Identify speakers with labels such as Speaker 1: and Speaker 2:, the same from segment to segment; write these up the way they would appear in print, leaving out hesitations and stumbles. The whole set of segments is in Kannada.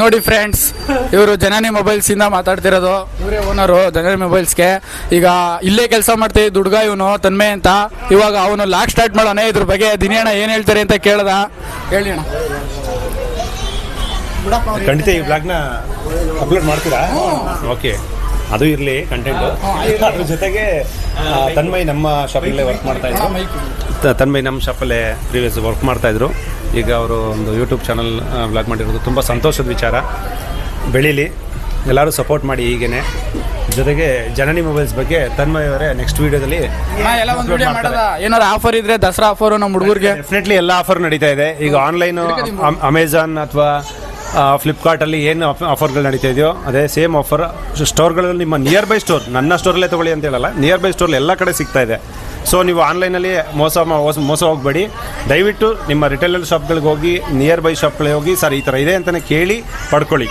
Speaker 1: ನೋಡಿ ಫ್ರೆಂಡ್ಸ್, ಇವರು ಜನನಿ ಮೊಬೈಲ್ಸ್ ಇಂದ ಮಾತಾಡ್ತಿರೋದು. ಇವರೇ ಓನರು ಜನನಿ ಮೊಬೈಲ್ಸ್ಗೆ. ಈಗ ಇಲ್ಲೇ ಕೆಲಸ ಮಾಡ್ತೀವಿ ದುಡ್ಗ ಇವನು ತನ್ಮೆ ಅಂತ. ಇವಾಗ ಅವನು ಲಾಕ್ ಸ್ಟಾರ್ಟ್ ಮಾಡೋಣ. ಇದ್ರ ಬಗ್ಗೆ ದಿನೇಣ ಏನ್ ಹೇಳ್ತಾರೆ ಅಂತ ಕೇಳ್ದ. ಹೇಳಿ ಅಣ್ಣ.
Speaker 2: ಖಂಡಿತ ಈ ಬ್ಲಾಗ್ನ ಅಪ್ಲೋಡ್ ಮಾಡ್ತೀರಾ? ಓಕೆ, ಅದು ಇರಲಿ ಕಂಟೆಂಟು. ಅದ್ರ ಜೊತೆಗೆ ತನ್ಮಯ್ ನಮ್ಮ ಶಾಪಲ್ಲೇ ವರ್ಕ್ ಮಾಡ್ತಾ ಇದ್ರು. ತನ್ಮಯ್ ನಮ್ಮ ಶಾಪಲ್ಲೇ ಪ್ರೀವಿಯಸ್ ವರ್ಕ್ ಮಾಡ್ತಾಯಿದ್ರು. ಈಗ ಅವರು ಒಂದು ಯೂಟ್ಯೂಬ್ ಚಾನಲ್ ಬ್ಲಾಗ್ ಮಾಡಿರೋದು ತುಂಬ ಸಂತೋಷದ ವಿಚಾರ. ಬೆಳೀಲಿ, ಎಲ್ಲರೂ ಸಪೋರ್ಟ್ ಮಾಡಿ. ಹೀಗೇನೆ ಜೊತೆಗೆ ಜನನಿ ಮೊಬೈಲ್ಸ್ ಬಗ್ಗೆ ತನ್ಮಯ್ ಅವರೇ ನೆಕ್ಸ್ಟ್ ವಿಡಿಯೋದಲ್ಲಿ
Speaker 1: ಏನಾದ್ರು ಆಫರ್ ಇದ್ರೆ ದಸರಾ ಆಫರ್ ನಮ್ಮ ಹುಡುಗರಿಗೆ
Speaker 2: ಡೆಫಿನೆಟ್ಲಿ ಎಲ್ಲ ಆಫರ್ ನಡೀತಾ ಇದೆ. ಈಗ ಆನ್ಲೈನು ಅಮೆಝಾನ್ ಅಥವಾ ಫ್ಲಿಪ್ಕಾರ್ಟಲ್ಲಿ ಏನು ಆಫರ್ಗಳು ನಡೀತಾ ಇದೆಯೋ ಅದೇ ಸೇಮ್ ಆಫರ್ ಸ್ಟೋರ್ಗಳಲ್ಲಿ ನಿಮ್ಮ ನಿಯರ್ ಬೈ ಸ್ಟೋರ್, ನನ್ನ ಸ್ಟೋರಲ್ಲೇ ತೊಗೊಳ್ಳಿ ಅಂತ ಹೇಳಲ್ಲ, ನಿಯರ್ ಬೈ ಸ್ಟೋರ್ ಎಲ್ಲ ಕಡೆ ಸಿಗ್ತಾ ಇದೆ. ಸೊ ನೀವು ಆನ್ಲೈನಲ್ಲಿ ಮೋಸ ಹೋಗಬೇಡಿ. ದಯವಿಟ್ಟು ನಿಮ್ಮ ರಿಟೇಲರ್ ಶಾಪ್ಗಳಿಗೆ ಹೋಗಿ, ನಿಯರ್ ಬೈ ಶಾಪ್ಗಳಿಗೆ ಹೋಗಿ, ಸರ್ ಈ ಥರ ಇದೆ ಅಂತಲೇ ಕೇಳಿ ಪಡ್ಕೊಳ್ಳಿ.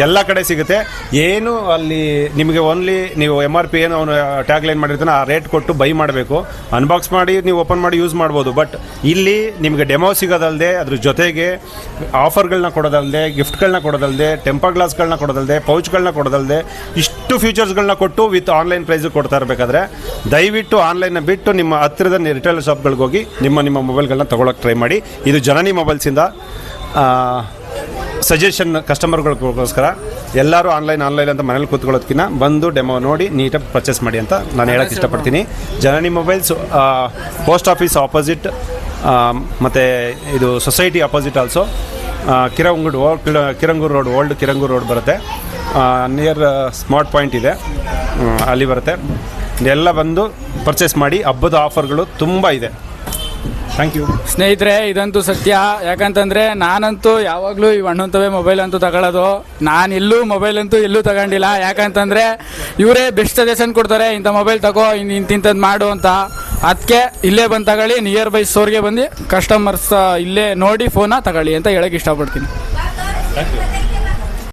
Speaker 2: ಎಲ್ಲ ಕಡೆ ಸಿಗುತ್ತೆ. ಏನು ಅಲ್ಲಿ ನಿಮಗೆ ಓನ್ಲಿ ನೀವು MRP ಏನು ಅವನು ಟ್ಯಾಗ್ ಲೈನ್ ಮಾಡಿರ್ತಾನೆ ಆ ರೇಟ್ ಕೊಟ್ಟು ಬೈ ಮಾಡಬೇಕು. ಅನ್ಬಾಕ್ಸ್ ಮಾಡಿ ನೀವು ಓಪನ್ ಮಾಡಿ ಯೂಸ್ ಮಾಡ್ಬೋದು. ಬಟ್ ಇಲ್ಲಿ ನಿಮಗೆ ಡೆಮೋ ಸಿಗೋದಲ್ಲದೆ, ಅದ್ರ ಜೊತೆಗೆ ಆಫರ್ಗಳನ್ನ ಕೊಡೋದಲ್ಲದೆ, ಗಿಫ್ಟ್ಗಳನ್ನ ಕೊಡೋದಲ್ಲದೆ, ಟೆಂಪರ್ ಗ್ಲಾಸ್ಗಳನ್ನ ಕೊಡೋದಲ್ಲದೆ, ಪೌಚ್ಗಳನ್ನ ಕೊಡೋದಲ್ಲದೆ, ಇಷ್ಟು ಫ್ಯೂಚರ್ಸ್ಗಳನ್ನ ಕೊಟ್ಟು ವಿತ್ ಆನ್ಲೈನ್ ಪ್ರೈಸ್ ಕೊಡ್ತಾ ಇರಬೇಕಾದ್ರೆ ದಯವಿಟ್ಟು ಆನ್ಲೈನ್ನ ಬಿಟ್ಟು ನಿಮ್ಮ ಹತ್ತಿರದ ರಿಟೇಲ್ ಶಾಪ್ಗಳಿಗೆ ಹೋಗಿ ನಿಮ್ಮ ಮೊಬೈಲ್ಗಳನ್ನ ತೊಗೊಳಕ್ಕೆ ಟ್ರೈ ಮಾಡಿ. ಇದು ಜನನಿ ಮೊಬೈಲ್ಸಿಂದ ಸಜೆಷನ್ ಕಸ್ಟಮರ್ಗಳಿಗೋಸ್ಕರ. ಎಲ್ಲರೂ ಆನ್ಲೈನ್ ಅಂತ ಮನೇಲಿ ಕೂತ್ಕೊಳ್ಳೋದಕ್ಕಿಂತ ಬಂದು ಡೆಮೋ ನೋಡಿ ನೀಟಾಗಿ ಪರ್ಚೇಸ್ ಮಾಡಿ ಅಂತ ನಾನು ಹೇಳೋಕ್ಕೆ ಇಷ್ಟಪಡ್ತೀನಿ. ಜನನಿ ಮೊಬೈಲ್ಸ್ ಪೋಸ್ಟ್ ಆಫೀಸ್ ಆಪೋಸಿಟ್ ಮತ್ತು ಇದು society opposite also Kirangur road, old Kirangur road ಬರುತ್ತೆ. ನಿಯರ್ ಸ್ಮಾರ್ಟ್ ಪಾಯಿಂಟ್ ಇದೆ, ಅಲ್ಲಿ ಬರುತ್ತೆ. ಎಲ್ಲ ಬಂದು ಪರ್ಚೇಸ್ ಮಾಡಿ. ಹಬ್ಬದ ಆಫರ್ಗಳು ತುಂಬ ಇದೆ. ಥ್ಯಾಂಕ್ ಯು
Speaker 1: ಸ್ನೇಹಿತರೆ. ಇದಂತೂ ಸತ್ಯ. ಯಾಕಂತಂದರೆ ನಾನಂತೂ ಯಾವಾಗಲೂ ಈ ಅಣ್ಣಂತವೇ ಮೊಬೈಲ್ ಅಂತೂ ತಗೊಳ್ಳೋದು. ನಾನು ಎಲ್ಲೂ ತಗೊಂಡಿಲ್ಲ. ಯಾಕಂತಂದರೆ ಇವರೇ ಬೆಸ್ಟ್ ಸಜೆಷನ್ ಕೊಡ್ತಾರೆ, ಇಂಥ ಮೊಬೈಲ್ ತಗೋ, ಇಂಥದ್ದು ಮಾಡು ಅಂತ. ಅದಕ್ಕೆ ಇಲ್ಲೇ ಬಂದು ತಗೊಳ್ಳಿ, ನಿಯರ್ ಬೈ ಸ್ಟೋರ್ಗೆ ಬಂದು ಕಸ್ಟಮರ್ಸ್ ಇಲ್ಲೇ ನೋಡಿ ಫೋನ ತಗೊಳ್ಳಿ ಅಂತ ಹೇಳೋಕ್ಕೆ ಇಷ್ಟಪಡ್ತೀನಿ.
Speaker 2: Thank you.